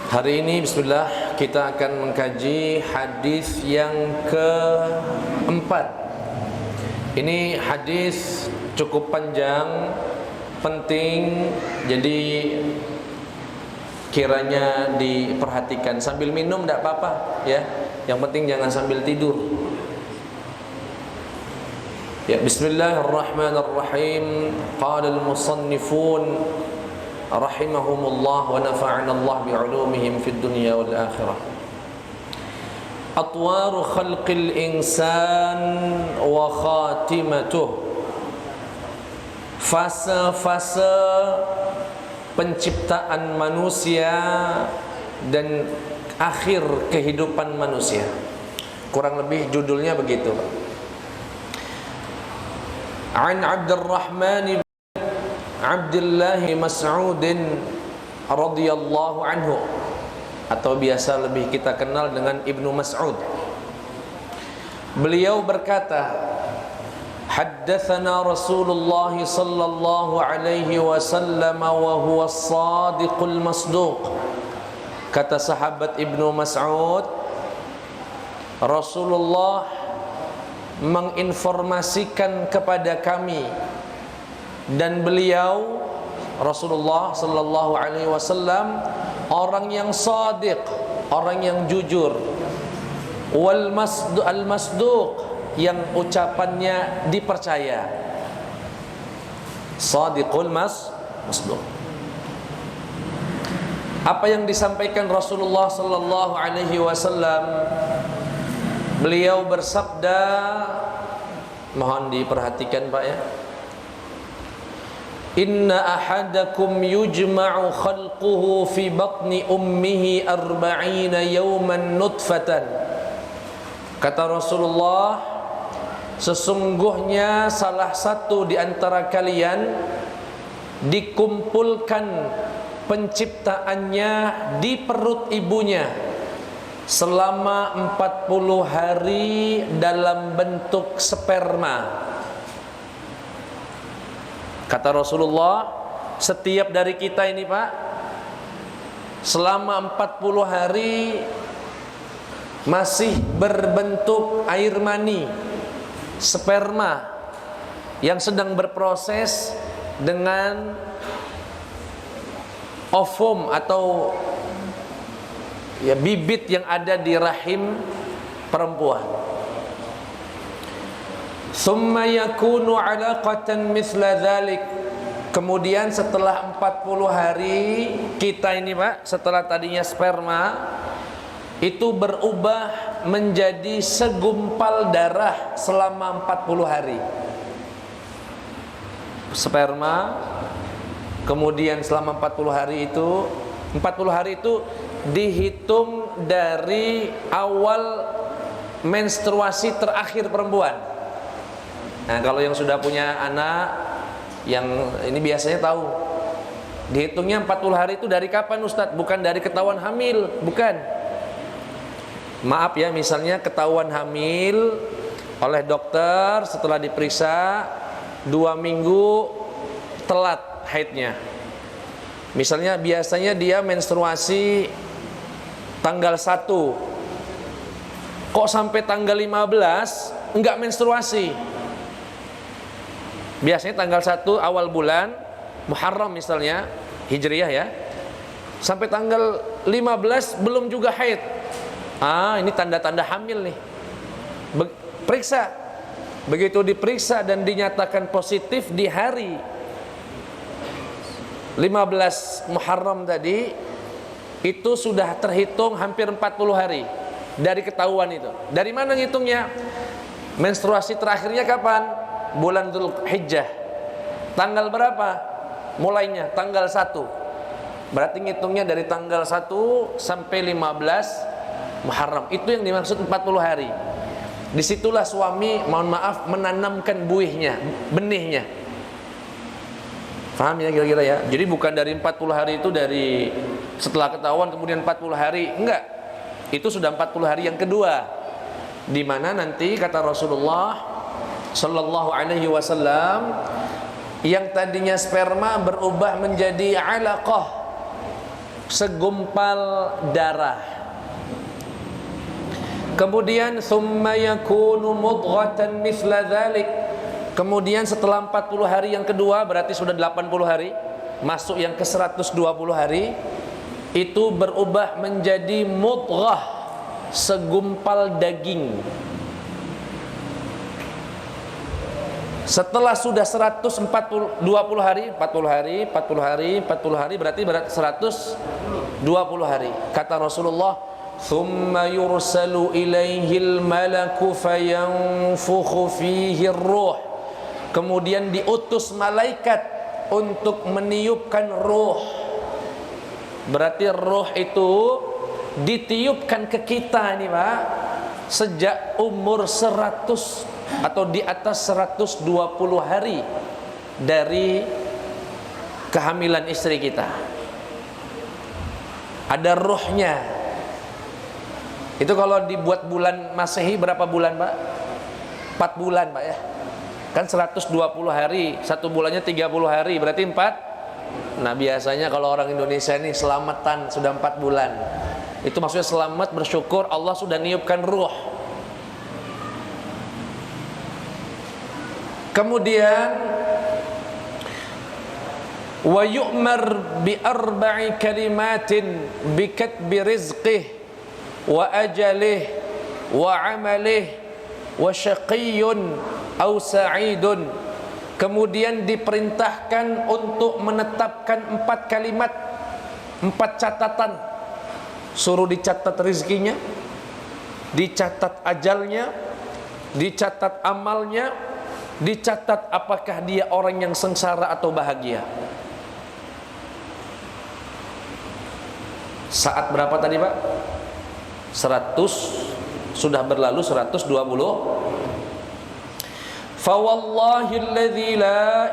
Hari ini bismillah kita akan mengkaji hadis yang keempat. Ini hadis cukup panjang, penting, jadi kiranya diperhatikan. Sambil minum tidak apa-apa ya. Yang penting jangan sambil tidur. Ya, bismillahirrahmanirrahim. Qala al-musannifun rahimahumullah wa nafa'ana Allah bi'ulumihim fid dunya wal akhirah. Atwaru khalqil insan wa khatimatuh. Fase-fase penciptaan manusia dan akhir kehidupan manusia. Kurang lebih judulnya begitu. An Abdurrahman Abdullah Mas'ud radhiyallahu anhu, atau biasa lebih kita kenal dengan Ibnu Mas'ud. Beliau berkata, haddatsana Rasulullah sallallahu alaihi wasallam wa huwa as-sadiqul masduq. Kata sahabat Ibnu Mas'ud, Rasulullah menginformasikan kepada kami, dan beliau Rasulullah sallallahu alaihi wasallam orang yang shadiq, orang yang jujur, wal masduq, yang ucapannya dipercaya. Shadiqul masduq. Apa yang disampaikan Rasulullah sallallahu alaihi wasallam? Beliau bersabda, mohon diperhatikan Pak ya. Inna ahadakum yujma'u khalquhu fi batni ummihi 40 yawman nutfatan. Kata Rasulullah, sesungguhnya salah satu di antara kalian dikumpulkan penciptaannya di perut ibunya selama 40 hari dalam bentuk sperma. Kata Rasulullah, setiap dari kita ini Pak, selama 40 hari masih berbentuk air mani, sperma yang sedang berproses dengan ovum atau ya bibit yang ada di rahim perempuan. Thumma yakunu 'alaqatan mithla dhalik. Kemudian setelah 40 hari kita ini Pak, setelah tadinya sperma, itu berubah menjadi segumpal darah selama 40 hari. Sperma, kemudian selama 40 hari itu, 40 hari itu dihitung dari awal menstruasi terakhir perempuan. Nah, kalau yang sudah punya anak, yang ini biasanya tahu, dihitungnya 40 hari itu dari kapan Ustadz? Bukan dari ketahuan hamil, bukan. Maaf ya, misalnya ketahuan hamil oleh dokter, setelah diperiksa 2 minggu telat haidnya. Misalnya biasanya dia menstruasi tanggal 1, kok sampai tanggal 15 enggak menstruasi. Biasanya tanggal 1 awal bulan Muharram misalnya, Hijriyah ya, sampai tanggal 15 belum juga haid. Ini tanda-tanda hamil nih. Periksa. Begitu diperiksa dan dinyatakan positif di hari 15 Muharram tadi, itu sudah terhitung hampir 40 hari dari ketahuan itu. Dari mana ngitungnya? Menstruasi terakhirnya kapan? Bulan Dzulhijjah. Tanggal berapa mulainya? Tanggal 1. Berarti ngitungnya dari tanggal 1 sampai 15 Muharram. Itu yang dimaksud 40 hari. Disitulah suami, mohon maaf, menanamkan buihnya, benihnya. Paham ya kira-kira ya? Jadi bukan dari 40 hari itu dari setelah ketahuan kemudian 40 hari. Enggak. Itu sudah 40 hari yang kedua, di mana nanti kata Rasulullah sallallahu alaihi wasallam, yang tadinya sperma berubah menjadi alaqah, segumpal darah. Kemudian thumma yakunu mudghatan mithla dzalik. Kemudian setelah 40 hari yang kedua, berarti sudah 80 hari, masuk yang ke 120 hari, itu berubah menjadi mudghah, segumpal daging. Setelah sudah 120 hari, 40 hari, 40 hari, 40 hari, berarti 120 hari. Kata Rasulullah, "Thumma yursalu ilaihil malaku fayanfukhu fihi ruh." Kemudian diutus malaikat untuk meniupkan ruh. Berarti ruh itu ditiupkan ke kita nih Pak, sejak umur 100 atau di atas 120 hari dari kehamilan istri kita. Ada ruhnya. Itu kalau dibuat bulan Masehi berapa bulan Pak? 4 bulan Pak ya. Kan 120 hari, satu bulannya 30 hari, berarti 4. Nah biasanya kalau orang Indonesia ini selamatan sudah 4 bulan. Itu maksudnya selamat, bersyukur Allah sudah niupkan ruh. Kemudian wa yu'mar bi arba'i kalimatin bi katbi rizqih wa ajalih wa amalih wa syaqiyyun aw sa'idun. Kemudian diperintahkan untuk menetapkan 4 kalimat, 4 catatan. Suruh dicatat rizkinya, dicatat ajalnya, dicatat amalnya, dicatat apakah dia orang yang sengsara atau bahagia. Saat berapa tadi Pak? 100, sudah berlalu 120. Fa wallahi alladzi la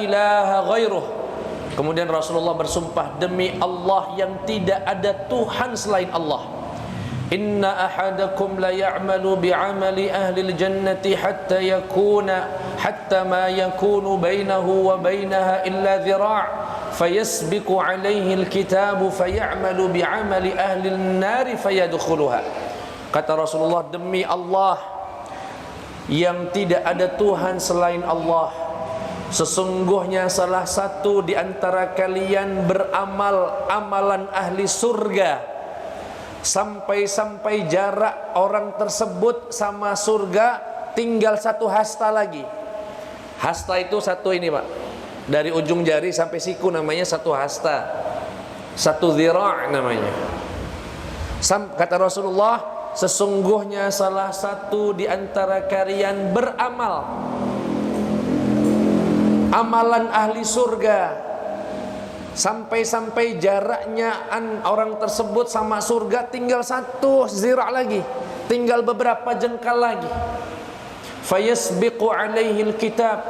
ilaha ghairuh. Kemudian Rasulullah bersumpah, demi Allah yang tidak ada Tuhan selain Allah. Inna ahadakum la ya'malu bi'amali ahli al-jannati hatta ma yakunu bainahu wa bainaha illa dhira' fayasbiqu alayhi al-kitabu fay'amalu bi'amali ahli an-nari fayadkhuluha. Kata Rasulullah, demi Allah yang tidak ada Tuhan selain Allah, sesungguhnya salah satu di antara kalian beramal amalan ahli surga sampai jarak orang tersebut sama surga tinggal 1 hasta lagi. Hasta itu satu ini Pak, dari ujung jari sampai siku namanya 1 hasta, 1 dhira' namanya. Kata Rasulullah, sesungguhnya salah satu di antara kalian beramal amalan ahli surga sampai jaraknya orang tersebut sama surga tinggal 1 zira' lagi, tinggal beberapa jengkal lagi. Fayasbiqu alaihi alkitab,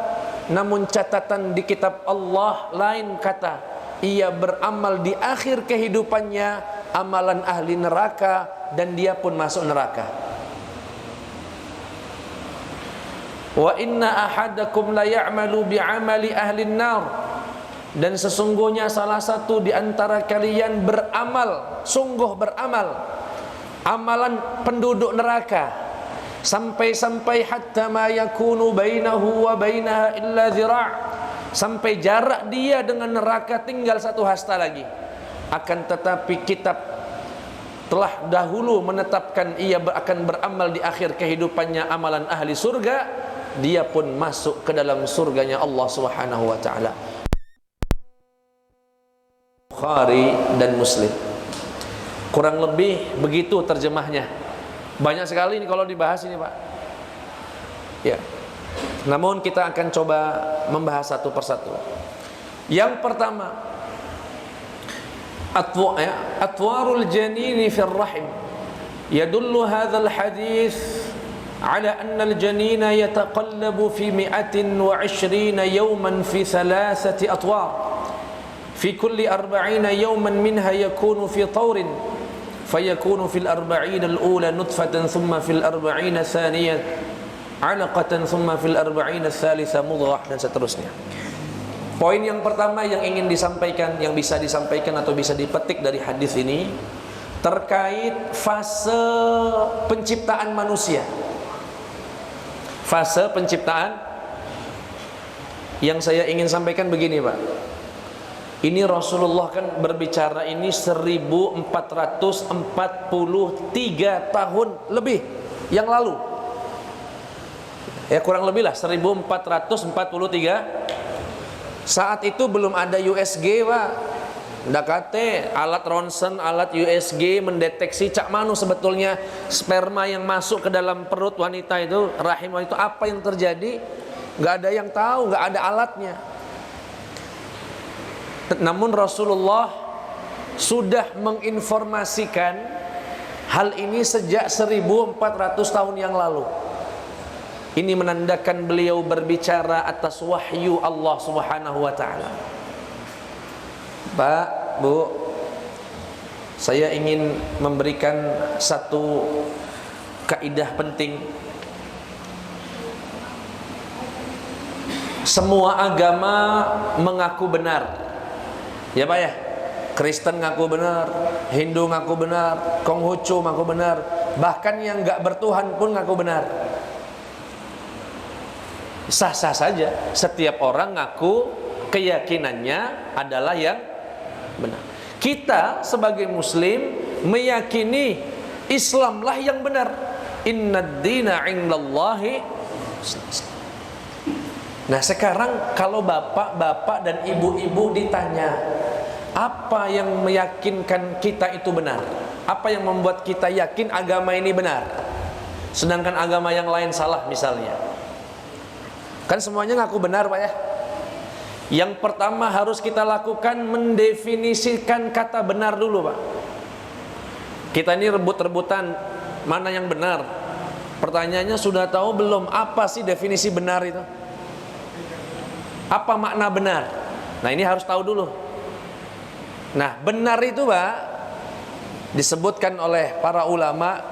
namun catatan di kitab Allah lain kata, ia beramal di akhir kehidupannya amalan ahli neraka dan dia pun masuk neraka. Wa inna ahadakum la ya'malu bi'amali ahli an-nar, dan sesungguhnya salah satu di antara kalian beramal, sungguh beramal amalan penduduk neraka sampai hatta ma yakunu bainahu wa bainaha illa dhira', sampai jarak dia dengan neraka tinggal 1 hasta lagi. Akan tetapi kitab telah dahulu menetapkan ia akan beramal di akhir kehidupannya amalan ahli surga, dia pun masuk ke dalam surganya Allah Subhanahu wa taala. Bukhari dan Muslim. Kurang lebih begitu terjemahnya. Banyak sekali ini kalau dibahas ini Pak. Ya. Namun kita akan coba membahas satu persatu. Yang pertama, atwarul janini fil rahim. Yadullu hadzal hadits على أن الجنين يتقلب في 120 يوما في 3 أطوار في كل 40 يوما منها يكون في طور فيكون في 40 الأولى نطفة ثم في 40 الثانية علقة ثم في 40 الثالثة مضغة dan seterusnya. Poin yang pertama yang ingin disampaikan, yang bisa disampaikan atau bisa dipetik dari hadis ini terkait fase penciptaan manusia. Fase penciptaan yang saya ingin sampaikan begini, Pak. Ini Rasulullah kan berbicara ini 1443 tahun lebih yang lalu. Ya kurang lebih lah 1443. Saat itu belum ada USG, Pak. Ndak kate alat ronsen, alat USG mendeteksi cak manu sebetulnya sperma yang masuk ke dalam perut wanita itu, rahim wanita, apa yang terjadi? Nggak ada yang tahu, nggak ada alatnya. Namun Rasulullah sudah menginformasikan hal ini sejak 1400 tahun yang lalu. Ini menandakan beliau berbicara atas wahyu Allah Subhanahu wa taala. Pak, Bu, saya ingin memberikan satu kaidah penting. Semua agama mengaku benar. Ya Pak ya? Kristen ngaku benar, Hindu ngaku benar, Konghucu ngaku benar, bahkan yang enggak bertuhan pun ngaku benar. Sah-sah saja. Setiap orang ngaku keyakinannya adalah yang benar. Kita sebagai muslim meyakini Islamlah yang benar. Innad dina 'indallahi. Nah sekarang kalau bapak-bapak dan ibu-ibu ditanya, apa yang meyakinkan kita itu benar? Apa yang membuat kita yakin agama ini benar, sedangkan agama yang lain salah misalnya? Kan semuanya ngaku benar, Pak ya. Yang pertama harus kita lakukan mendefinisikan kata benar dulu, Pak. Kita ini rebut-rebutan mana yang benar. Pertanyaannya sudah tahu belum apa sih definisi benar itu? Apa makna benar? Nah ini harus tahu dulu. Nah benar itu, Pak, disebutkan oleh para ulama,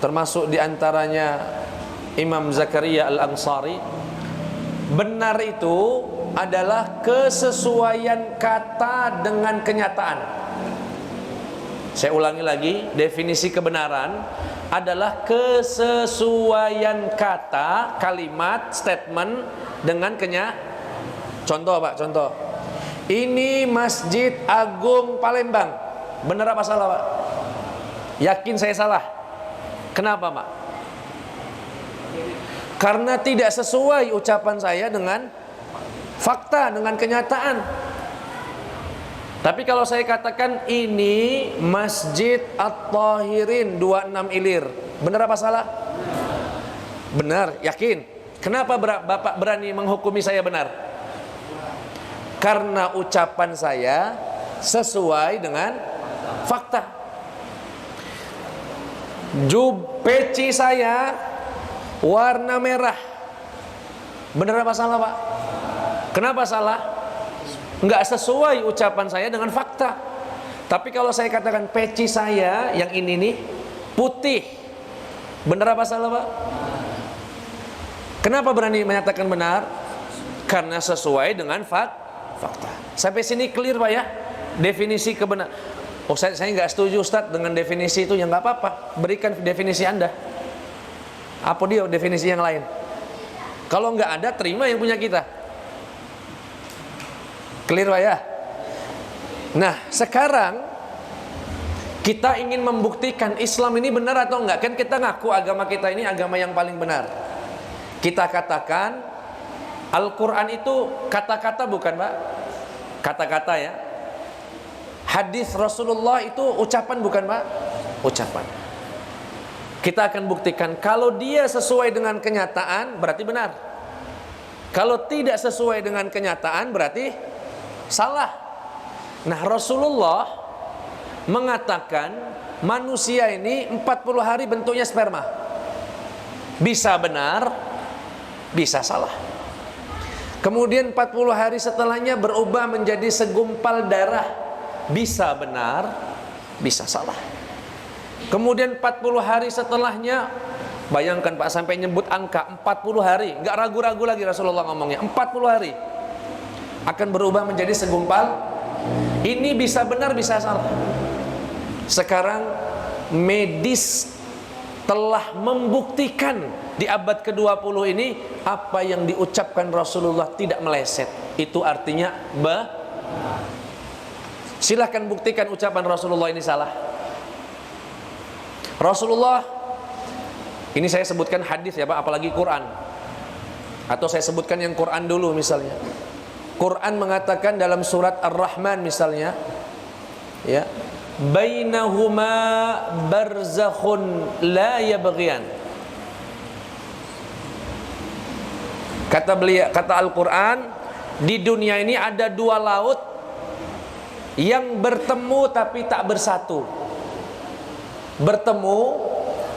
termasuk diantaranya Imam Zakaria Al-Ansari. Benar itu adalah kesesuaian kata dengan kenyataan. Saya ulangi lagi, definisi kebenaran adalah kesesuaian kata, kalimat, statement dengan kenyataan. Contoh, Pak, contoh. Ini Masjid Agung Palembang. Benar apa salah, Pak? Yakin saya salah. Kenapa, Pak? Karena tidak sesuai ucapan saya dengan fakta, dengan kenyataan. Tapi kalau saya katakan ini Masjid At-Tahirin 26 Ilir, benar apa salah? Benar, yakin. Kenapa Bapak berani menghukumi saya benar? Karena ucapan saya sesuai dengan fakta. Peci saya warna merah, benar apa salah, Pak? Kenapa salah? Enggak sesuai ucapan saya dengan fakta. Tapi kalau saya katakan peci saya yang ini nih putih, benar apa salah, Pak? Kenapa berani menyatakan benar? Karena sesuai dengan fakta. Sampai sini clear, Pak ya? Definisi kebenaran. Oh saya nggak setuju, Ustadz, dengan definisi itu. Ya nggak apa-apa, berikan definisi Anda. Apa dia definisi yang lain? Kalau nggak ada, terima yang punya kita. Clear, Pak ya? Nah sekarang kita ingin membuktikan Islam ini benar atau enggak. Kan kita ngaku agama kita ini agama yang paling benar. Kita katakan Al-Quran itu kata-kata bukan, Pak? Kata-kata ya. Hadis Rasulullah itu ucapan bukan, Pak? Ucapan. Kita akan buktikan kalau dia sesuai dengan kenyataan berarti benar. Kalau tidak sesuai dengan kenyataan berarti salah. Nah Rasulullah mengatakan manusia ini 40 hari bentuknya sperma. Bisa benar, bisa salah. Kemudian 40 hari setelahnya berubah menjadi segumpal darah. Bisa benar, bisa salah. Kemudian 40 hari setelahnya, bayangkan Pak, sampai nyebut angka 40 hari, nggak ragu-ragu lagi Rasulullah ngomongnya 40 hari. akan berubah menjadi segumpal. Ini bisa benar, bisa salah. Sekarang medis telah membuktikan di abad ke-20 ini apa yang diucapkan Rasulullah tidak meleset. Itu artinya silahkan buktikan ucapan Rasulullah ini salah. Rasulullah, ini saya sebutkan hadis ya Pak, apalagi Quran. Atau saya sebutkan yang Quran dulu misalnya. Quran mengatakan dalam surat Ar-Rahman misalnya, ya, bainahuma barzakhun la yabghiyan. Kata Al-Quran, di dunia ini ada dua laut yang bertemu tapi tak bersatu. Bertemu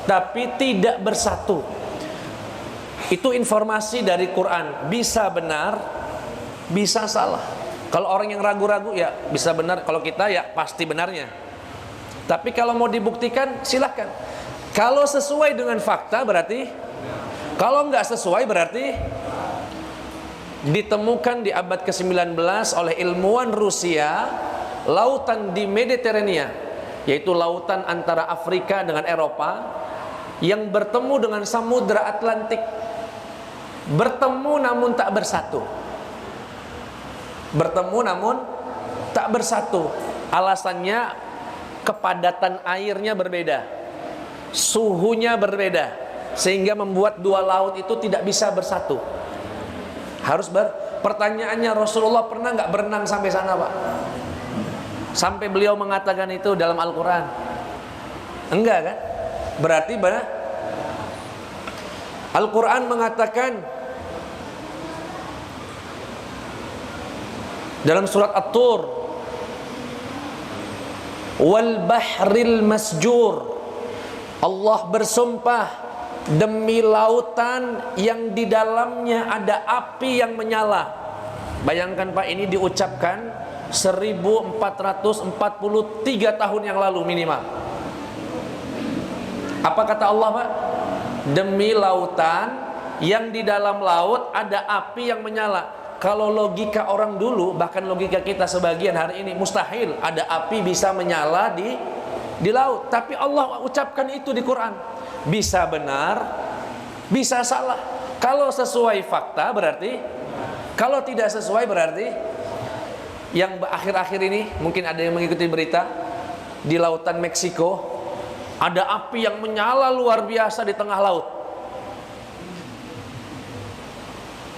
tapi tidak bersatu. Itu informasi dari Quran. Bisa benar, bisa salah. Kalau orang yang ragu-ragu ya bisa benar, kalau kita ya pasti benarnya. Tapi kalau mau dibuktikan silahkan. Kalau sesuai dengan fakta berarti, kalau nggak sesuai berarti ditemukan di abad ke-19 oleh ilmuwan Rusia lautan di Mediterania, yaitu lautan antara Afrika dengan Eropa yang bertemu dengan Samudra Atlantik. Bertemu namun tak bersatu. Bertemu namun tak bersatu. Alasannya kepadatan airnya berbeda, suhunya berbeda, sehingga membuat dua laut itu tidak bisa bersatu. Pertanyaannya, Rasulullah pernah nggak berenang sampai sana Pak? Sampai beliau mengatakan itu dalam Al-Quran? Enggak kan? Berarti Al-Quran mengatakan dalam surat At-Tur, wal bahril masjur, Allah bersumpah demi lautan yang di dalamnya ada api yang menyala. Bayangkan Pak, ini diucapkan 1443 tahun yang lalu minimal. Apa kata Allah Pak? Demi lautan yang di dalam laut ada api yang menyala. Kalau logika orang dulu, bahkan logika kita sebagian hari ini, mustahil ada api bisa menyala di laut. Tapi Allah ucapkan itu di Quran. Bisa benar, bisa salah. Kalau sesuai fakta berarti, kalau tidak sesuai berarti. Yang akhir-akhir ini mungkin ada yang mengikuti berita, di lautan Meksiko ada api yang menyala luar biasa di tengah laut.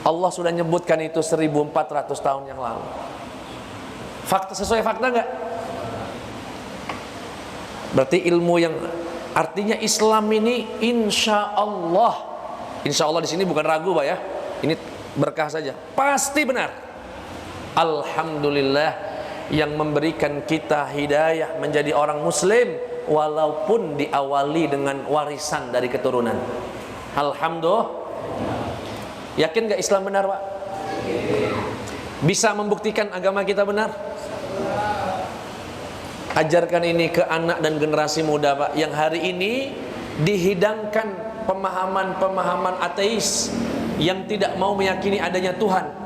Allah sudah menyebutkan itu 1400 tahun yang lalu. Fakta, sesuai fakta enggak? Berarti ilmu yang artinya Islam ini insya Allah di sini bukan ragu Pak ya, ini berkah saja, pasti benar. Alhamdulillah yang memberikan kita hidayah menjadi orang muslim walaupun diawali dengan warisan dari keturunan. Alhamdulillah. Yakin gak Islam benar Pak? Bisa membuktikan agama kita benar? Ajarkan ini ke anak dan generasi muda Pak, yang hari ini dihidangkan pemahaman-pemahaman ateis yang tidak mau meyakini adanya Tuhan.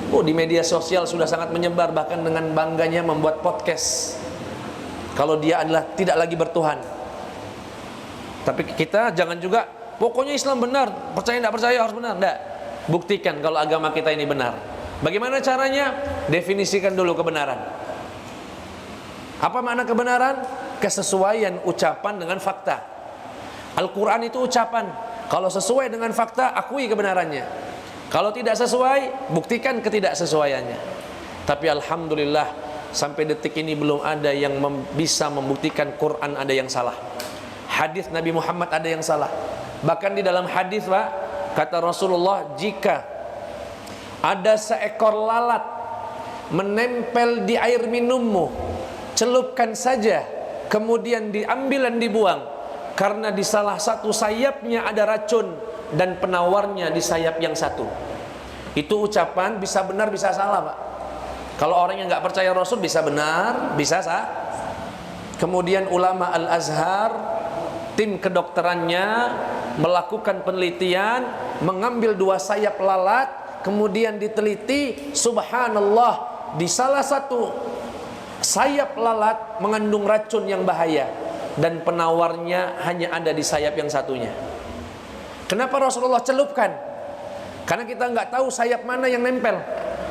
Di media sosial sudah sangat menyebar, bahkan dengan bangganya membuat podcast kalau dia adalah tidak lagi bertuhan. Tapi kita jangan juga pokoknya Islam benar, percaya tidak percaya harus benar. Tidak, buktikan kalau agama kita ini benar. Bagaimana caranya? Definisikan dulu kebenaran. Apa makna kebenaran? Kesesuaian ucapan dengan fakta. Al-Quran itu ucapan. Kalau sesuai dengan fakta, akui kebenarannya. Kalau tidak sesuai, buktikan ketidaksesuaiannya. Tapi alhamdulillah sampai detik ini belum ada yang bisa membuktikan Quran ada yang salah, hadis Nabi Muhammad ada yang salah. Bahkan di dalam hadis Pak, kata Rasulullah, jika ada seekor lalat menempel di air minummu, celupkan saja, kemudian diambil dan dibuang, karena di salah satu sayapnya ada racun dan penawarnya di sayap yang satu. Itu ucapan bisa benar bisa salah Pak. Kalau orang yang nggak percaya Rasul bisa benar bisa salah. Kemudian ulama Al-Azhar, tim kedokterannya melakukan penelitian, mengambil dua sayap lalat, kemudian diteliti, subhanallah, di salah satu sayap lalat mengandung racun yang bahaya, dan penawarnya hanya ada di sayap yang satunya. Kenapa Rasulullah celupkan? Karena kita nggak tahu sayap mana yang nempel.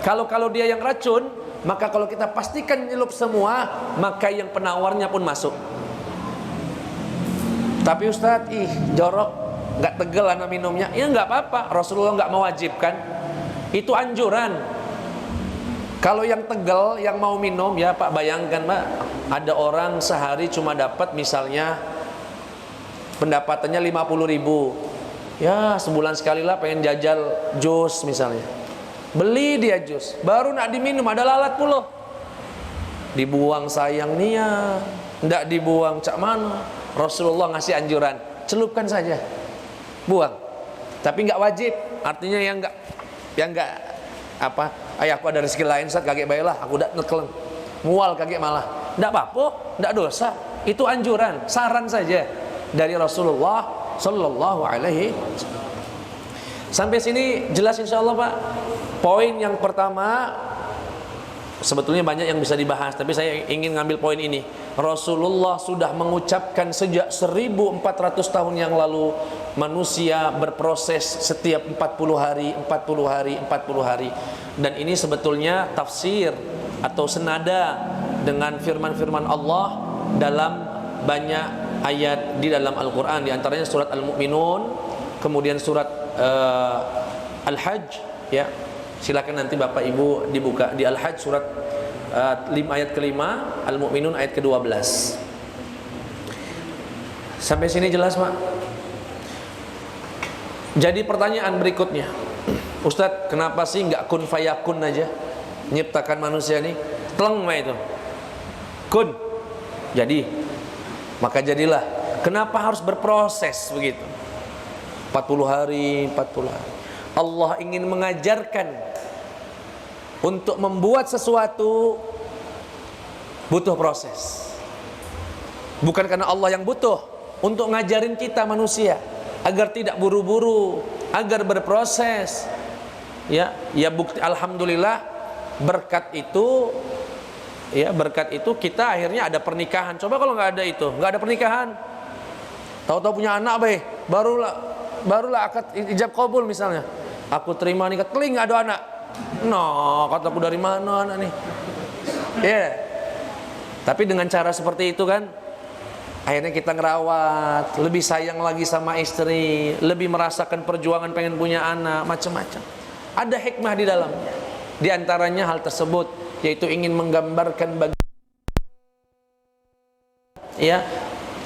Kalau dia yang racun, maka kalau kita pastikan nyelup semua, maka yang penawarnya pun masuk. Tapi Ustadz, jorok, nggak tegel anak minumnya. Ya nggak apa-apa, Rasulullah nggak mewajibkan. Itu anjuran. Kalau yang tegel, yang mau minum, ya Pak, bayangkan Pak, ada orang sehari cuma dapat misalnya pendapatannya 50.000. Ya sebulan sekali lah pengen jajal jus misalnya. Beli dia jus, baru nak diminum ada lalat pula. Dibuang sayang nia, ndak dibuang cak mana. Rasulullah ngasih anjuran, celupkan saja, buang. Tapi nggak wajib, artinya yang nggak apa, ayah aku ada rezeki lain saat kaget baiklah, aku dak nekeleng, mual kaget malah, ndak apa-apa, ndak dosa. Itu anjuran, saran saja dari Rasulullah Sallallahu Alaihi. Sampai sini jelas insya Allah Pak. Poin yang pertama, sebetulnya banyak yang bisa dibahas, tapi saya ingin ngambil poin ini. Rasulullah sudah mengucapkan sejak 1400 tahun yang lalu, manusia berproses setiap 40 hari, 40 hari, 40 hari. Dan ini sebetulnya tafsir atau senada dengan firman-firman Allah dalam banyak ayat di dalam Al-Quran. Di antaranya surat Al-Mu'minun, kemudian surat Al-Hajj, ya. Silakan nanti Bapak Ibu dibuka di Al-Hajj surat 5 ayat ke-5, Al-Mu'minun ayat ke-12. Sampai sini jelas Pak? Jadi pertanyaan berikutnya, Ustadz, kenapa sih nggak kun fayakun aja nyiptakan manusia ini? Teleng mah itu kun, jadi, maka jadilah. Kenapa harus berproses begitu? 40 hari, 40 hari. Allah ingin mengajarkan untuk membuat sesuatu butuh proses. Bukan karena Allah yang butuh, untuk ngajarin kita manusia agar tidak buru-buru, agar berproses. Ya bukti alhamdulillah berkat itu, ya berkat itu kita akhirnya ada pernikahan. Coba kalau nggak ada itu, nggak ada pernikahan, tahu-tahu punya anak barulah akad ijab kabul misalnya. Aku terima nikah, teling nggak ada anak. No, kataku dari mana anak nih? Ya. Tapi dengan cara seperti itu kan, akhirnya kita ngerawat, lebih sayang lagi sama istri, lebih merasakan perjuangan pengen punya anak, macam-macam. Ada hikmah di dalamnya. Di antaranya hal tersebut, yaitu ingin menggambarkan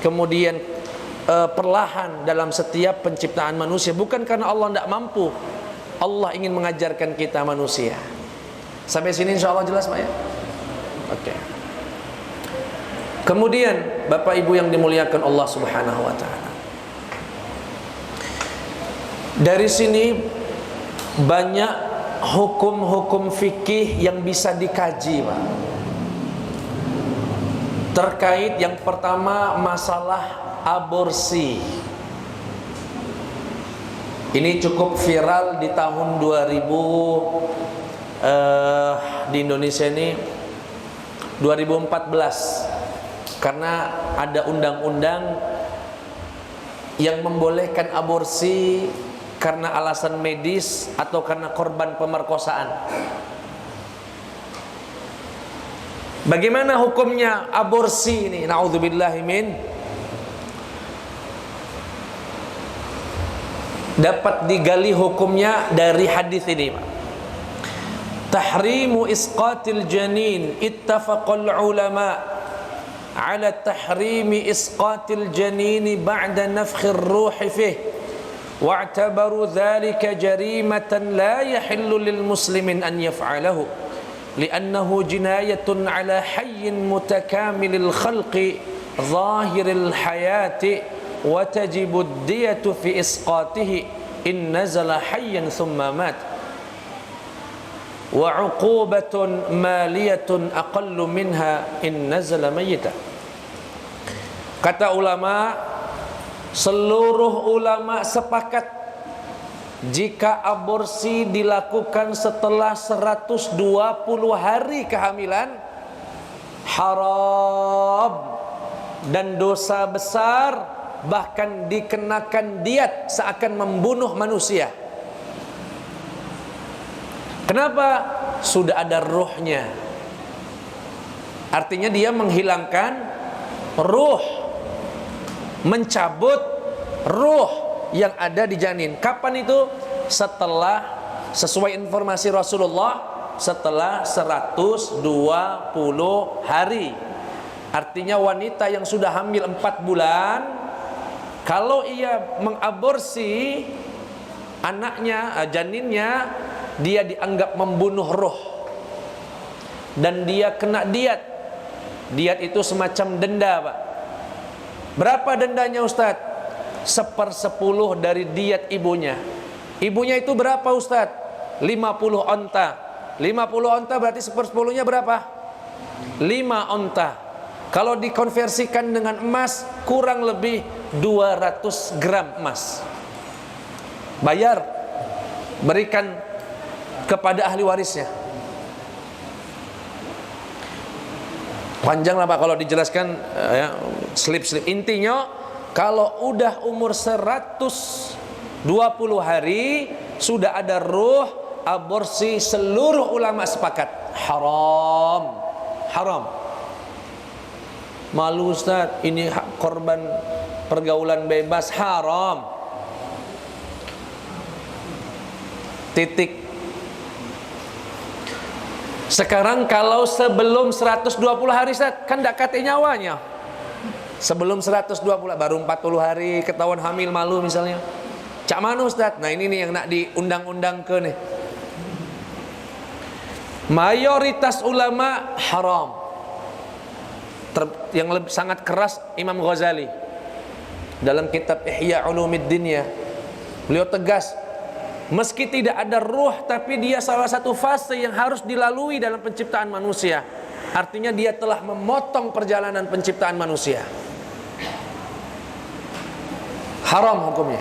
kemudian perlahan dalam setiap penciptaan manusia, bukan karena Allah tidak mampu. Allah ingin mengajarkan kita manusia. Sampai sini insya Allah jelas Pak ya? Oke. Kemudian Bapak Ibu yang dimuliakan Allah Subhanahu wa ta'ala, dari sini banyak hukum-hukum fikih yang bisa dikaji Pak. Terkait yang pertama, masalah aborsi. Ini cukup viral di tahun 2000, di Indonesia ini 2014, karena ada undang-undang yang membolehkan aborsi karena alasan medis atau karena korban pemerkosaan. Bagaimana hukumnya aborsi ini? Na'udzubillahi min. Dapat digali hukumnya dari hadis ini. Tahrimu isqatil janin, ittafaqal ulama ala tahrimi isqatil janin ba'da nafkhir ruhi fih, wa'tabaru dhalika jarimatan la yahillu lil muslimin an yaf'alahu li'annahu jinayatun ala hayyin mutakamilil khalqi zahiril hayati wa tajibu ad-diyatu fi isqatihi in nazala hayyan thumma mat wa 'uqubatun maliyatun aqallu minha in nazala mayyita. Kata ulama, seluruh ulama sepakat jika aborsi dilakukan setelah 120 hari kehamilan, haram dan dosa besar, bahkan dikenakan diat seakan membunuh manusia. Kenapa? Sudah ada ruhnya. Artinya dia menghilangkan ruh, mencabut ruh yang ada di janin. Kapan itu? Setelah, sesuai informasi Rasulullah, setelah 120 hari. Artinya wanita yang sudah hamil 4 bulan, kalau ia mengaborsi anaknya, janinnya, dia dianggap membunuh roh dan dia kena diat. Diat itu semacam denda, Pak. Berapa dendanya, Ustaz? 1/10 dari diat ibunya. Ibunya itu berapa, Ustaz? 50 onta. 50 onta berarti 1/10-nya berapa? 5 onta. Kalau dikonversikan dengan emas, kurang lebih 200 gram emas. Bayar, berikan kepada ahli warisnya. Panjang lah Pak kalau dijelaskan, ya, slip-slip. Intinya kalau udah umur 120 hari sudah ada ruh, aborsi seluruh ulama sepakat haram. Haram. Malu Ustaz, ini hak korban pergaulan bebas, haram. Titik. Sekarang kalau sebelum 120 hari Ustaz, kan tidak kate nyawanya. Sebelum 120, baru 40 hari ketahuan hamil, malu misalnya. Cak mana Ustaz? Nah ini nih yang nak diundang-undang ke nih. Mayoritas ulama haram. Yang lebih sangat keras Imam Ghazali dalam kitab Ihya Ulumuddin ya. Beliau tegas, meski tidak ada ruh, tapi dia salah satu fase yang harus dilalui dalam penciptaan manusia. Artinya dia telah memotong perjalanan penciptaan manusia. Haram hukumnya.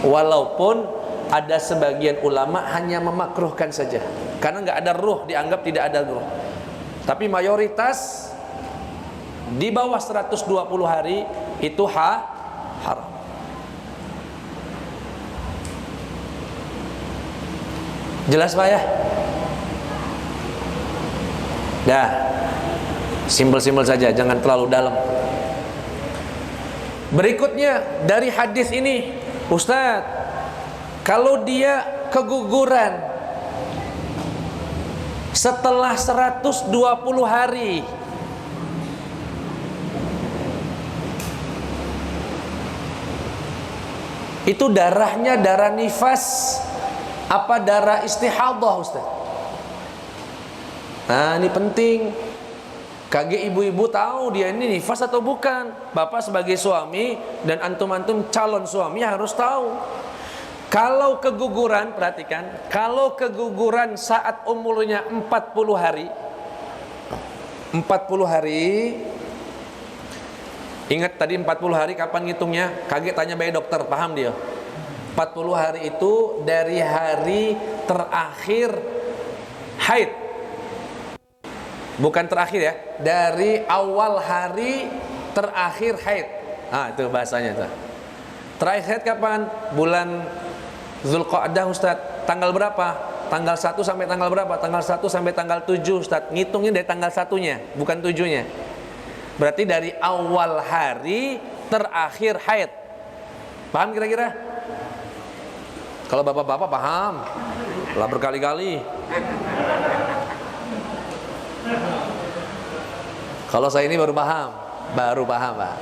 Walaupun ada sebagian ulama hanya memakruhkan saja, karena nggak ada ruh, dianggap tidak ada ruh. Tapi mayoritas di bawah 120 hari itu haram. Jelas Pak ya? Dah, simpel-simpel saja, jangan terlalu dalam. Berikutnya dari hadis ini, Ustadz, kalau dia keguguran setelah 120 hari, itu darahnya darah nifas apa darah istihadah, Ustaz? Nah ini penting. Kage ibu-ibu tahu dia ini nifas atau bukan. Bapak sebagai suami dan antum-antum calon suami harus tahu. Kalau keguguran, perhatikan, kalau keguguran saat umurnya 40 hari, 40 hari, ingat tadi 40 hari kapan ngitungnya? Kage tanya bayi dokter, paham dia? 40 hari itu dari hari terakhir haid. Bukan terakhir ya, dari awal hari terakhir haid. Ah, itu bahasanya tuh. Terakhir haid kapan? Bulan Zulqa'dah Ustaz. Tanggal berapa? Tanggal 1 sampai tanggal berapa? Tanggal 1 sampai tanggal 7 Ustaz. Ngitungnya dari tanggal 1-nya, bukan 7-nya. Berarti dari awal hari terakhir haid. Paham kira-kira? Kalau bapak-bapak paham, lah berkali-kali. Kalau saya ini baru paham Pak.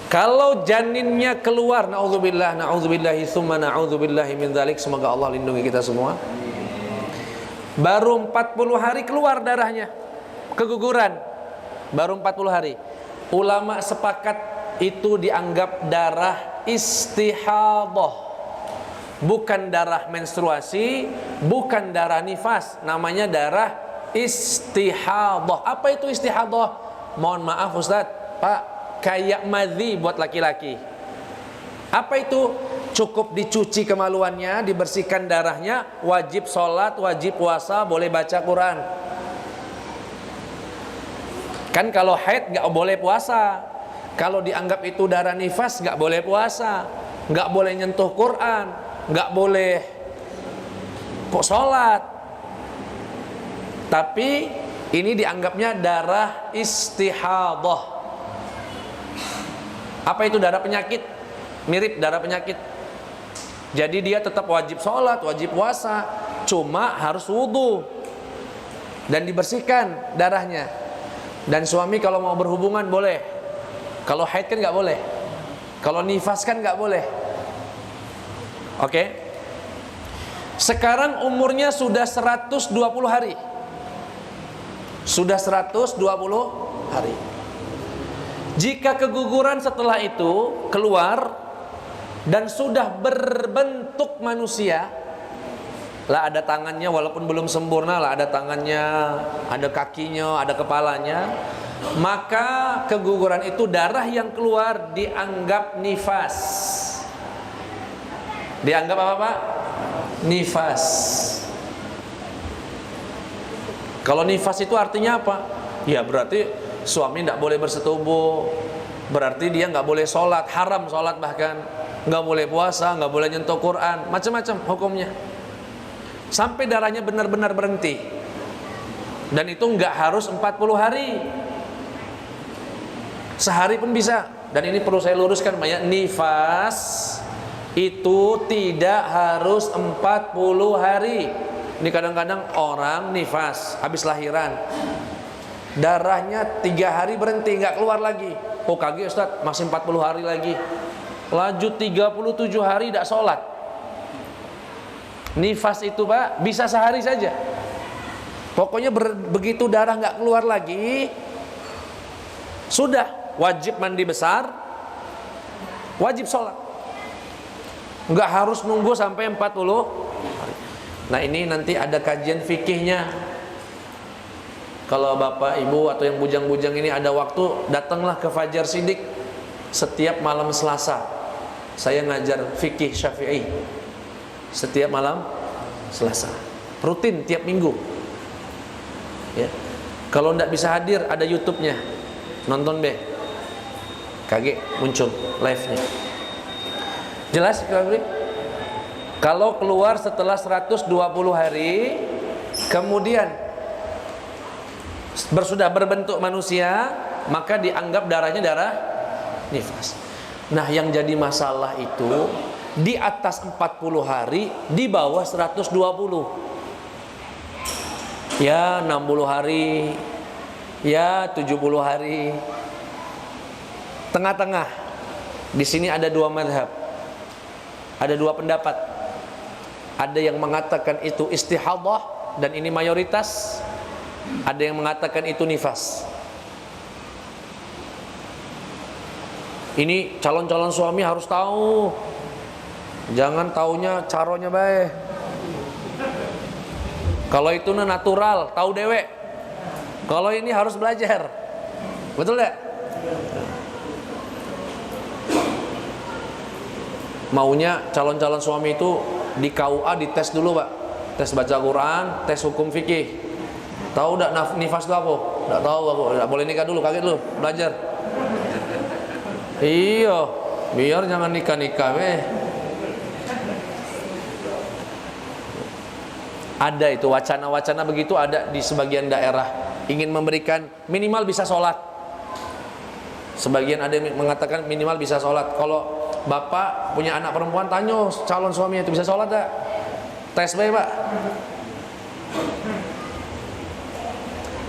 Kalau janinnya keluar, na'udzubillahi tsumma na'udzubillahi min dzalik, semoga Allah lindungi kita semua. Baru 40 hari keluar darahnya, keguguran, baru 40 hari. Ulama sepakat itu dianggap darah istihadah, bukan darah menstruasi, bukan darah nifas, namanya darah istihadah. Apa itu istihadah? Mohon maaf Ustaz, Pak, kayak madhi buat laki-laki. Apa itu? cukup dicuci kemaluannya, dibersihkan darahnya, wajib sholat, wajib puasa, boleh baca Quran. Kan kalau haid nggak boleh puasa, kalau dianggap itu darah nifas nggak boleh puasa, nggak boleh nyentuh Quran, nggak boleh sholat. Tapi ini dianggapnya darah istihadah. Apa itu darah penyakit? Mirip darah penyakit. Jadi dia tetap wajib sholat, wajib puasa, cuma harus wudhu dan dibersihkan darahnya. Dan suami kalau mau berhubungan boleh. Kalau haid kan nggak boleh. Kalau nifas kan nggak boleh. Oke. Sekarang umurnya sudah 120 hari. Sudah 120 hari. Jika keguguran setelah itu keluar dan sudah berbentuk manusia, lah ada tangannya walaupun belum sempurna, lah ada tangannya, ada kakinya, ada kepalanya, maka keguguran itu darah yang keluar dianggap nifas. Dianggap apa Pak? Nifas. Kalau nifas itu artinya apa? Ya berarti suami tidak boleh bersetubuh, berarti dia nggak boleh sholat, haram sholat, bahkan nggak boleh puasa, nggak boleh nyentuh Quran, macam-macam hukumnya sampai darahnya benar-benar berhenti. Dan itu nggak harus 40 hari, sehari pun bisa. Dan ini perlu saya luruskan banyak, nifas itu tidak harus 40 hari. Ini kadang-kadang orang nifas habis lahiran, darahnya 3 hari berhenti, nggak keluar lagi. Oh kaget Ustaz, masih 40 hari lagi. Lanjut 37 hari tidak sholat. Nifas itu Pak bisa sehari saja. Pokoknya begitu darah nggak keluar lagi, sudah wajib mandi besar, wajib sholat. Nggak harus nunggu sampai 40 hari. Nah ini nanti ada kajian fikihnya. Kalau bapak ibu atau yang bujang-bujang ini ada waktu, datanglah ke Fajar Sidik setiap malam Selasa. Saya ngajar fikih Syafi'i setiap malam Selasa, rutin tiap minggu. Ya. Kalau tidak bisa hadir, ada YouTube-nya, nonton deh. Kage muncul live-nya. Jelas kalau keluar setelah 120 hari, kemudian sudah berbentuk manusia, maka dianggap darahnya darah nifas. Nah yang jadi masalah itu di atas 40 hari, di bawah 120. Ya 60 hari, ya 70 hari, tengah-tengah. Di sini ada dua mazhab, ada dua pendapat. Ada yang mengatakan itu istihadah, dan ini mayoritas. Ada yang mengatakan itu nifas. Ini calon-calon suami harus tahu. Jangan taunya caronya baik. Kalau itu natural, tahu dewek. Kalau ini harus belajar. Betul enggak? Maunya calon-calon suami itu di KUA dites dulu Pak. Tes baca Quran, tes hukum fikih. Tahu enggak nifas itu apa? Enggak tahu aku. Enggak boleh nikah dulu, kaget lu, belajar. Iya, biar jangan nikah-nikah weh. Ada itu wacana-wacana begitu, ada di sebagian daerah, ingin memberikan minimal bisa sholat. Sebagian ada yang mengatakan minimal bisa sholat. Kalau bapak punya anak perempuan, tanya calon suaminya itu bisa sholat tak? Tes baik Pak.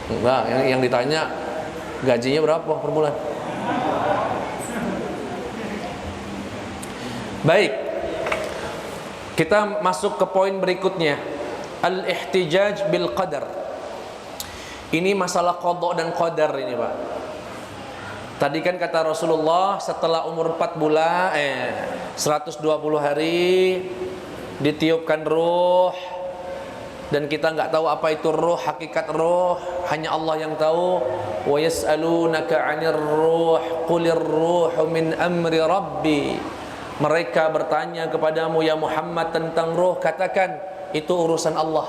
Enggak, yang ditanya gajinya berapa per bulan. Baik, kita masuk ke poin berikutnya, al-ihtijaj bil qadar. Ini masalah qada dan qadar ini Pak. Tadi kan kata Rasulullah setelah umur 4 bulan 120 hari ditiupkan ruh, dan kita nggak tahu apa itu ruh, hakikat ruh hanya Allah yang tahu. Wa yas'alunaka 'anir ruh qulir ruhu min amri rabbi Mereka bertanya kepadamu ya Muhammad tentang roh, katakan itu urusan Allah.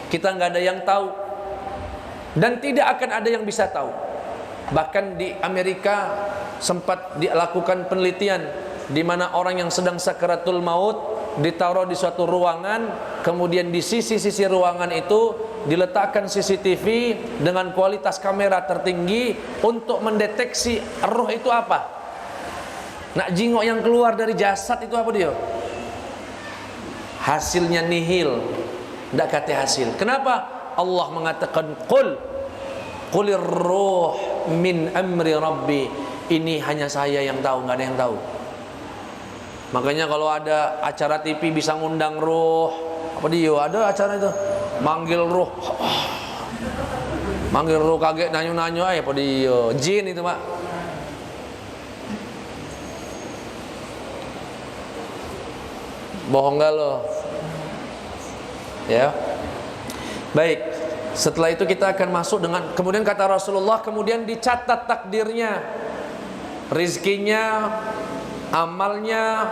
Kita nggak ada yang tahu dan tidak akan ada yang bisa tahu. Bahkan di Amerika sempat dilakukan penelitian di mana orang yang sedang sakaratul maut ditaruh di suatu ruangan, kemudian di sisi-sisi ruangan itu diletakkan CCTV dengan kualitas kamera tertinggi untuk mendeteksi roh itu apa. Nak jingok yang keluar dari jasad itu apa dia? Hasilnya nihil, tidak kata hasil. Kenapa? Allah mengatakan qulir ruh min amri rabbi. Ini hanya saya yang tahu, nggak ada yang tahu. Makanya kalau ada acara TV bisa ngundang roh, apa dia? Ada acara itu, manggil roh, manggil roh kaget nanyo-nanyo, apa dia? Jin itu, Pak. Bohong gak lo? Ya. Baik. Setelah itu kita akan masuk dengan, kemudian kata Rasulullah, kemudian dicatat takdirnya, rizkinya, amalnya,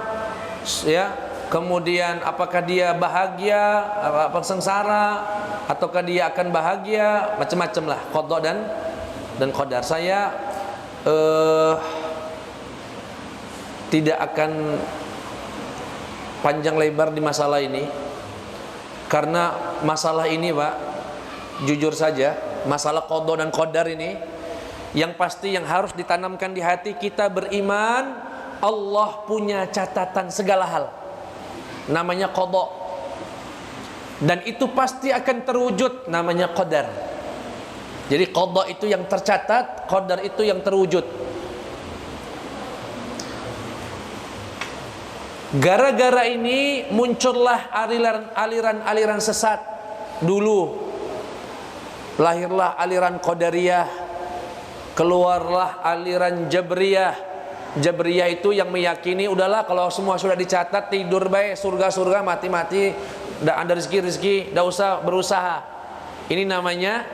ya, kemudian apakah dia bahagia, apa sengsara, ataukah dia akan bahagia, macam-macam lah, qada dan qadar. Saya tidak akan panjang lebar di masalah ini, karena masalah ini, Pak, jujur saja, masalah qada dan qadar ini, yang pasti yang harus ditanamkan di hati kita beriman, Allah punya catatan segala hal, namanya qada, dan itu pasti akan terwujud, namanya qadar. Jadi qada itu yang tercatat, qadar itu yang terwujud. Gara-gara ini muncullah aliran-aliran sesat. Dulu lahirlah aliran qadariyah, keluarlah aliran jabriyah. Jabriyah itu yang meyakini udahlah kalau semua sudah dicatat, tidur baik, surga-surga, mati-mati, tidak ada rezeki-rezeki, tidak usah berusaha. Ini namanya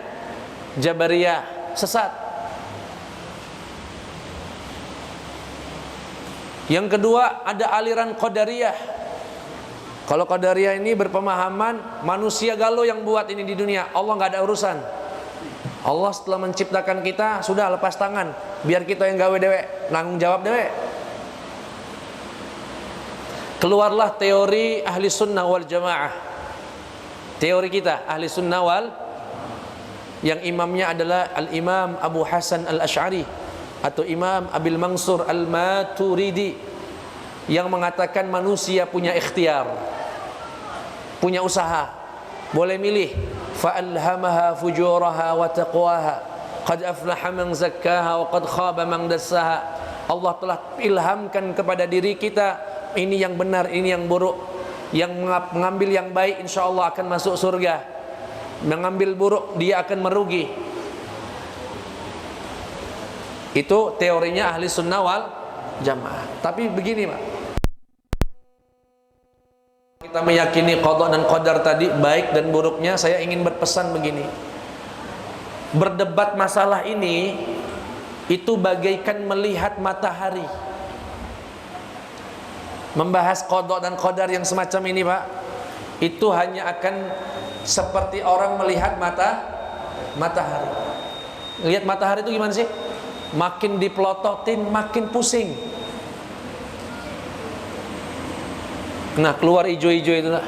Jabariyah, sesat. Yang kedua ada aliran Qadariyah. Kalau Qadariyah ini berpemahaman manusia galau yang buat ini di dunia, Allah nggak ada urusan. Allah setelah menciptakan kita sudah lepas tangan, biar kita yang gawe dewe, nanggung jawab dewe. Keluarlah teori ahli sunnah wal jamaah. Teori kita ahli sunnah wal, yang imamnya adalah al-imam Abu Hasan al-Ash'ari atau Imam Abil Mansur al-Maturidi, yang mengatakan manusia punya ikhtiar, punya usaha, boleh milih. فَأَلْهَمَهَا فُجُورَهَا وَتَقْوَاهَا قَدْ أَفْلَحَ مَنْ زَكَّاهَا وَقَدْ خَابَ مَنْ دَسَّاهَا. Allah telah ilhamkan kepada diri kita, ini yang benar, ini yang buruk. Yang mengambil yang baik insya Allah akan masuk surga, mengambil buruk dia akan merugi. Itu teorinya ahli sunnah wal jamaah. Tapi begini, Pak, kita meyakini qada dan qadar tadi, baik dan buruknya, saya ingin berpesan begini. Berdebat masalah ini itu bagaikan melihat matahari. Membahas qada dan qadar yang semacam ini, Pak, itu hanya akan seperti orang melihat matahari. Lihat matahari itu gimana sih? Makin dipelototin makin pusing. Nah, keluar hijau-hijau itu lah.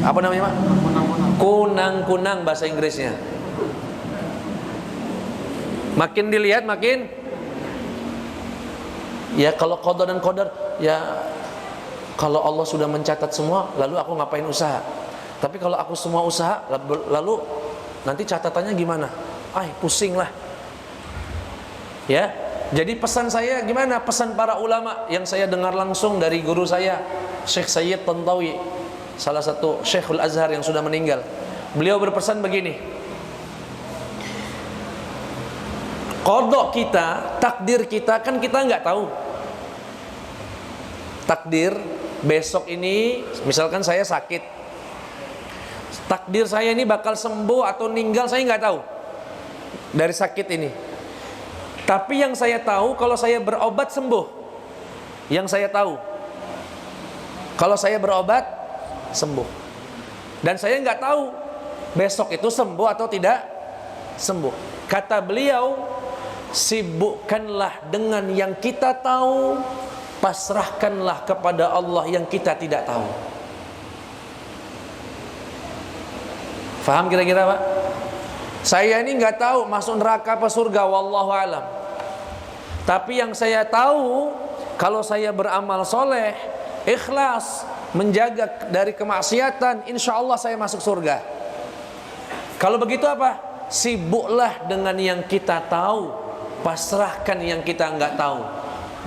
Apa namanya, Pak? Kunang-kunang bahasa Inggrisnya. Makin dilihat makin, ya kalau qada dan qadar, ya kalau Allah sudah mencatat semua, lalu aku ngapain usaha? Tapi kalau aku semua usaha, lalu nanti catatannya gimana? Pusing lah. Ya. Jadi pesan saya gimana? Pesan para ulama yang saya dengar langsung dari guru saya, Syekh Sayyid Tantawi, salah satu Syekhul Azhar yang sudah meninggal. Beliau berpesan begini, qada kita, takdir kita kan kita nggak tahu. Takdir besok ini, misalkan saya sakit, takdir saya ini bakal sembuh atau meninggal, saya nggak tahu dari sakit ini. Tapi yang saya tahu, kalau saya berobat sembuh. yang saya tahu. Kalau saya berobat, sembuh. Dan saya nggak tahu besok itu sembuh atau tidak sembuh. Kata beliau, sibukkanlah dengan yang kita tahu, pasrahkanlah kepada Allah yang kita tidak tahu. Faham kira-kira Pak? Saya ini nggak tahu masuk neraka apa surga, wallahu alam. Tapi yang saya tahu, kalau saya beramal soleh, ikhlas, menjaga dari kemaksiatan, insya Allah saya masuk surga. Kalau begitu apa? Sibuklah dengan yang kita tahu, pasrahkan yang kita nggak tahu.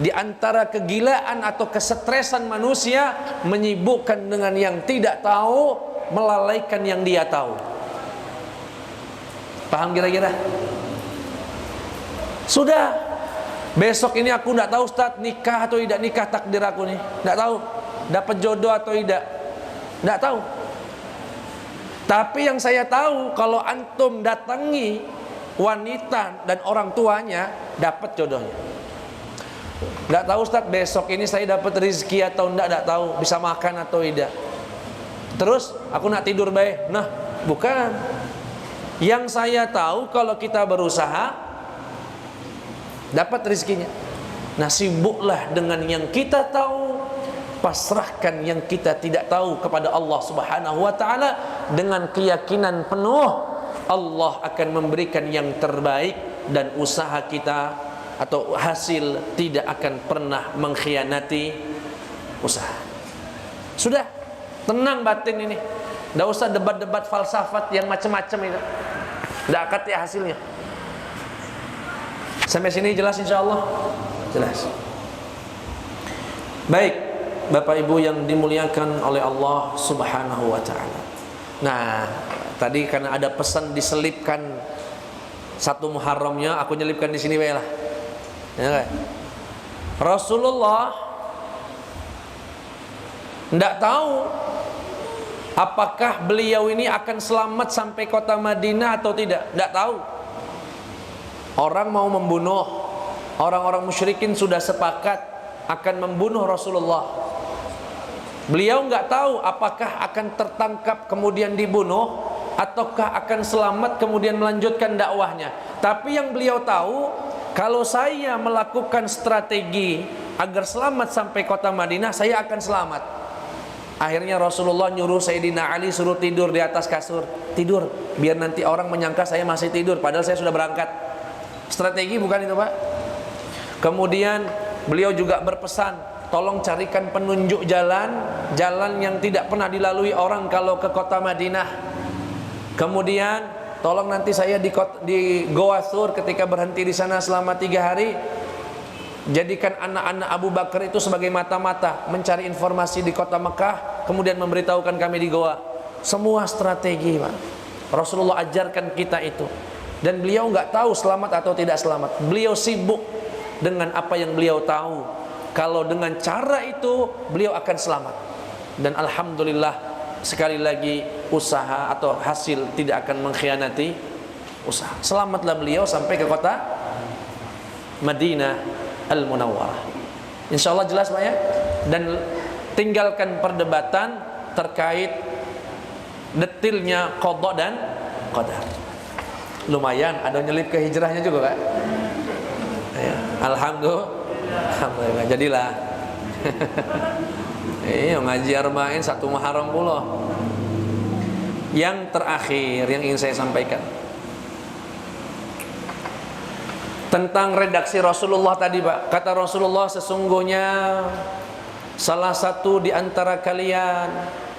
Di antara kegilaan atau kesetresan manusia, menyibukkan dengan yang tidak tahu, melalaikan yang dia tahu. Paham kira-kira? Sudah, besok ini aku tidak tahu Ustaz, nikah atau tidak nikah takdir aku nih, tidak tahu. Dapat jodoh atau tidak, tidak tahu. Tapi yang saya tahu, kalau antum datangi wanita dan orang tuanya, dapat jodohnya. Tidak tahu Ustaz, besok ini saya dapat rezeki atau tidak tahu, bisa makan atau tidak. Terus aku nak tidur baik. Nah, bukan. Yang saya tahu, kalau kita berusaha, dapat rezekinya. Nah, sibuklah dengan yang kita tahu, pasrahkan yang kita tidak tahu kepada Allah Subhanahu wa taala dengan keyakinan penuh Allah akan memberikan yang terbaik, dan usaha kita atau hasil tidak akan pernah mengkhianati usaha. Sudah, tenang batin ini. Tidak usah debat-debat falsafat yang macam-macam itu. Tidak akan ya hasilnya. Sampai sini jelas insya Allah? Jelas. Baik, Bapak Ibu yang dimuliakan oleh Allah Subhanahu wa ta'ala. Nah, tadi karena ada pesan diselipkan 1 Muharramnya, aku nyelipkan di sini baiklah. Ya kan? Rasulullah tidak tahu apakah beliau ini akan selamat sampai kota Madinah atau tidak. Tidak tahu. Orang mau membunuh, orang-orang musyrikin sudah sepakat akan membunuh Rasulullah. Beliau nggak tahu apakah akan tertangkap kemudian dibunuh, ataukah akan selamat kemudian melanjutkan dakwahnya. Tapi yang beliau tahu, kalau saya melakukan strategi agar selamat sampai kota Madinah, saya akan selamat. Akhirnya Rasulullah nyuruh Sayyidina Ali suruh tidur di atas kasur. Tidur, biar nanti orang menyangka saya masih tidur, padahal saya sudah berangkat. Strategi bukan itu Pak? Kemudian beliau juga berpesan, tolong carikan penunjuk jalan, jalan yang tidak pernah dilalui orang kalau ke kota Madinah. Kemudian tolong nanti saya di Goa Thur ketika berhenti di sana selama 3 hari, jadikan anak-anak Abu Bakar itu sebagai mata-mata mencari informasi di kota Mekah, kemudian memberitahukan kami di Goa. Semua strategi Pak. Rasulullah ajarkan kita itu. Dan beliau nggak tahu selamat atau tidak selamat. Beliau sibuk dengan apa yang beliau tahu. Kalau dengan cara itu beliau akan selamat. Dan alhamdulillah, sekali lagi, usaha atau hasil tidak akan mengkhianati usaha. Selamatlah beliau sampai ke kota Madinah Al-Munawwarah. Insya Allah jelas Pak ya. Dan tinggalkan perdebatan terkait detailnya qada dan qadar. Lumayan ada nyelip ke hijrahnya juga Pak ya. Alhamdulillah jadilah. Ngaji arba'in 1 Muharram pula. Yang terakhir yang ingin saya sampaikan tentang redaksi Rasulullah tadi Pak. Kata Rasulullah, sesungguhnya salah satu di antara kalian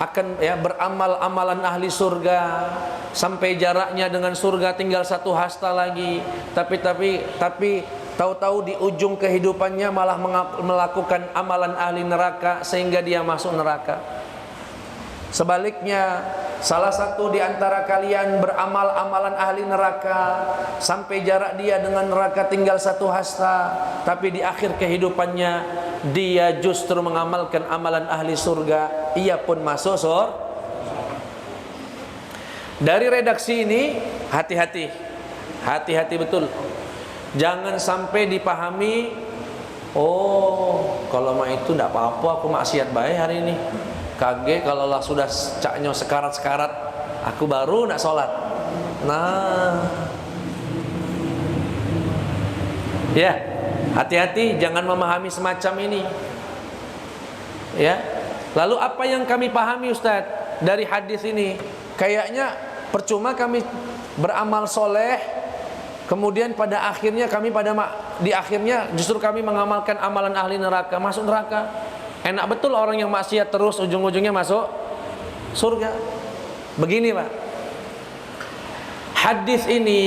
akan beramal amalan ahli surga sampai jaraknya dengan surga tinggal 1 hasta lagi. Tapi tahu-tahu di ujung kehidupannya malah melakukan amalan ahli neraka sehingga dia masuk neraka. Sebaliknya, salah satu di antara kalian beramal amalan ahli neraka sampai jarak dia dengan neraka tinggal 1 hasta, tapi di akhir kehidupannya dia justru mengamalkan amalan ahli surga, ia pun masuk surga. Dari redaksi ini hati-hati betul. Jangan sampai dipahami Oh, kalau mah itu enggak apa-apa, aku maksiat baik hari ini. Kaget kalau lah sudah caknya sekarat-sekarat, aku baru nak sholat. Nah, ya, hati-hati jangan memahami semacam ini. Ya. Lalu apa yang kami pahami Ustaz dari hadis ini? Kayaknya percuma kami beramal soleh, kemudian pada akhirnya di akhirnya justru kami mengamalkan amalan ahli neraka, masuk neraka. Enak betul orang yang maksiat terus ujung-ujungnya masuk surga. Begini Pak, hadis ini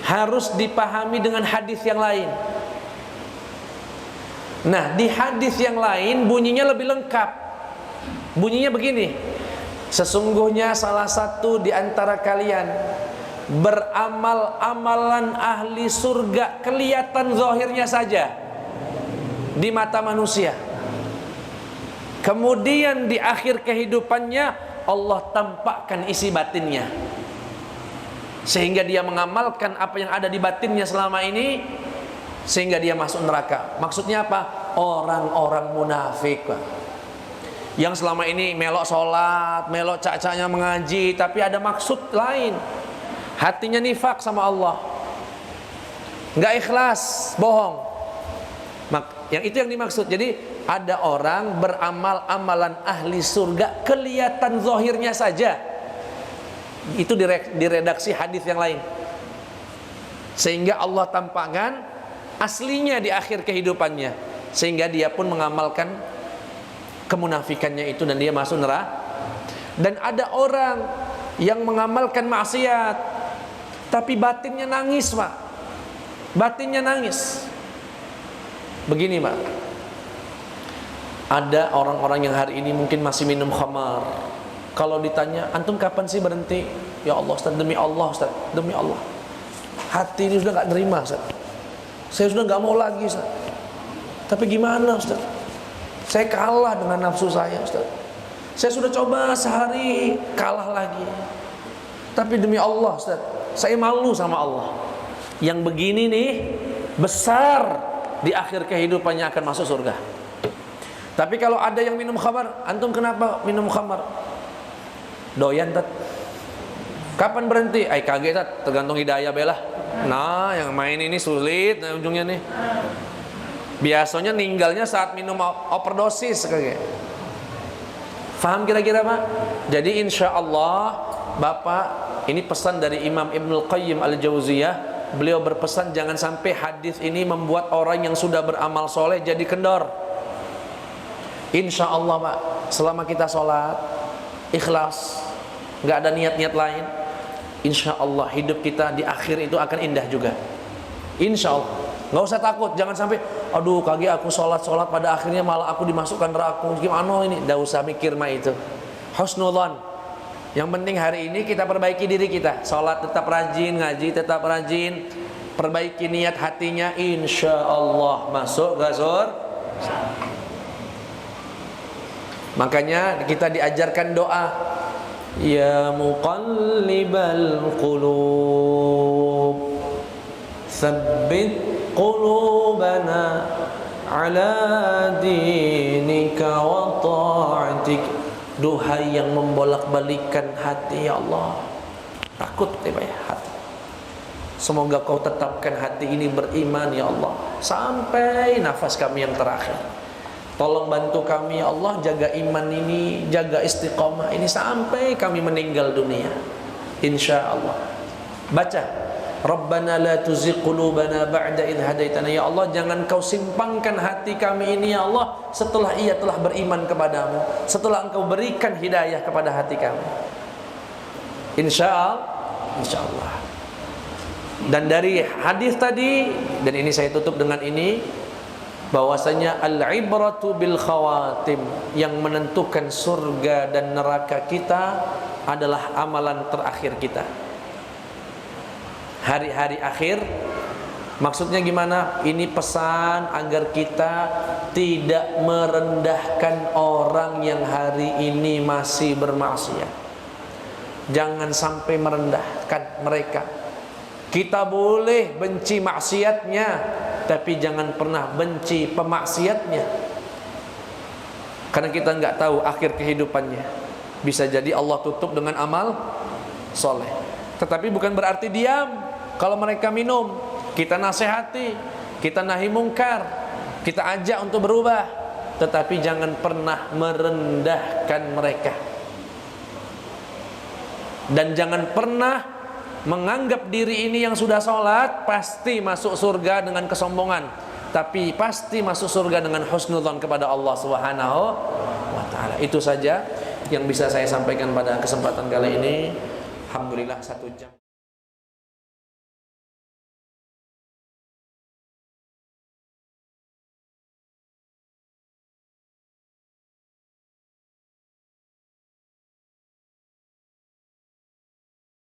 harus dipahami dengan hadis yang lain. Nah, di hadis yang lain bunyinya lebih lengkap. Bunyinya begini: sesungguhnya salah satu di antara kalian beramal amalan ahli surga kelihatan zahirnya saja di mata manusia. Kemudian di akhir kehidupannya Allah tampakkan isi batinnya, sehingga dia mengamalkan apa yang ada di batinnya selama ini, sehingga dia masuk neraka. Maksudnya apa? Orang-orang munafik, Pak, yang selama ini melok sholat, melok cak-caknya mengaji, tapi ada maksud lain. Hatinya nifak sama Allah, nggak ikhlas, bohong. Yang itu yang dimaksud. Jadi ada orang beramal amalan ahli surga kelihatan zahirnya saja. Itu di redaksi hadis yang lain, sehingga Allah tampakkan aslinya di akhir kehidupannya, sehingga dia pun mengamalkan kemunafikannya itu dan dia masuk neraka. Dan ada orang yang mengamalkan maksiat tapi batinnya nangis, Pak. Batinnya nangis. Begini, Pak, ada orang-orang yang hari ini mungkin masih minum khamar. Kalau ditanya, antum kapan sih berhenti? Ya Allah Ustaz, demi Allah Ustaz, demi Allah, hati ini sudah gak nerima Ustaz. Saya sudah gak mau lagi Ustaz. Tapi gimana Ustaz? Saya kalah dengan nafsu saya Ustaz. Saya sudah coba sehari, kalah lagi. Tapi demi Allah Ustaz, saya malu sama Allah. Yang begini nih besar, di akhir kehidupannya akan masuk surga. Tapi kalau ada yang minum khamar, antum kenapa minum khamar? Doyan tat. Kapan berhenti? Kaget tat, tergantung hidayah belah. Nah, yang main ini sulit, nah ujungnya nih. Biasanya ninggalnya saat minum overdosis kayak. Faham kira-kira Pak? Jadi insya Allah Bapak, ini pesan dari Imam Ibnul Qayyim Al-Jauziyah. Beliau berpesan jangan sampai hadis ini membuat orang yang sudah beramal soleh jadi kendor. Insya Allah Pak, selama kita sholat ikhlas, nggak ada niat-niat lain, insya Allah hidup kita di akhir itu akan indah juga. Insya Allah, nggak usah takut. Jangan sampai, aduh kaki aku sholat pada akhirnya malah aku dimasukkan neraka, gimana ini? Nggak usah mikir mah itu. Husnudzon. Yang penting hari ini kita perbaiki diri kita. Sholat tetap rajin, ngaji tetap rajin, perbaiki niat hatinya, insya Allah masuk gasur. Makanya kita diajarkan doa, ya muqallibal qulub, tsabbit qulubana ala dinika wa ta'atik. Duhai yang membolak-balikan hati, ya Allah, takut ya hati. Semoga kau tetapkan hati ini beriman ya Allah sampai nafas kami yang terakhir. Tolong bantu kami ya Allah, jaga iman ini, jaga istiqomah ini sampai kami meninggal dunia, insya Allah. Baca, Rabbana la tuzigh qulubana ba'da idh hadaitana. Ya Allah, jangan kau simpangkan hati kami ini ya Allah setelah ia telah beriman kepadamu, setelah engkau berikan hidayah kepada hati kami. Insya Allah. Dan dari hadis tadi, dan ini saya tutup dengan ini, bahwasanya al-ibratu bil khawatim, yang menentukan surga dan neraka kita adalah amalan terakhir kita. Hari-hari akhir, maksudnya gimana? Ini pesan agar kita tidak merendahkan orang yang hari ini masih bermaksiat. Jangan sampai merendahkan mereka. Kita boleh benci maksiatnya, tapi jangan pernah benci pemaksiatnya, karena kita nggak tahu akhir kehidupannya. Bisa jadi Allah tutup dengan amal soleh. Tetapi bukan berarti diam. Kalau mereka minum, kita nasihati, kita nahi mungkar, kita ajak untuk berubah, tetapi jangan pernah merendahkan mereka. Dan jangan pernah menganggap diri ini yang sudah sholat pasti masuk surga dengan kesombongan, tapi pasti masuk surga dengan husnudzon kepada Allah Subhanahu wa ta'ala. Itu saja yang bisa saya sampaikan pada kesempatan kali ini. Alhamdulillah 1 jam.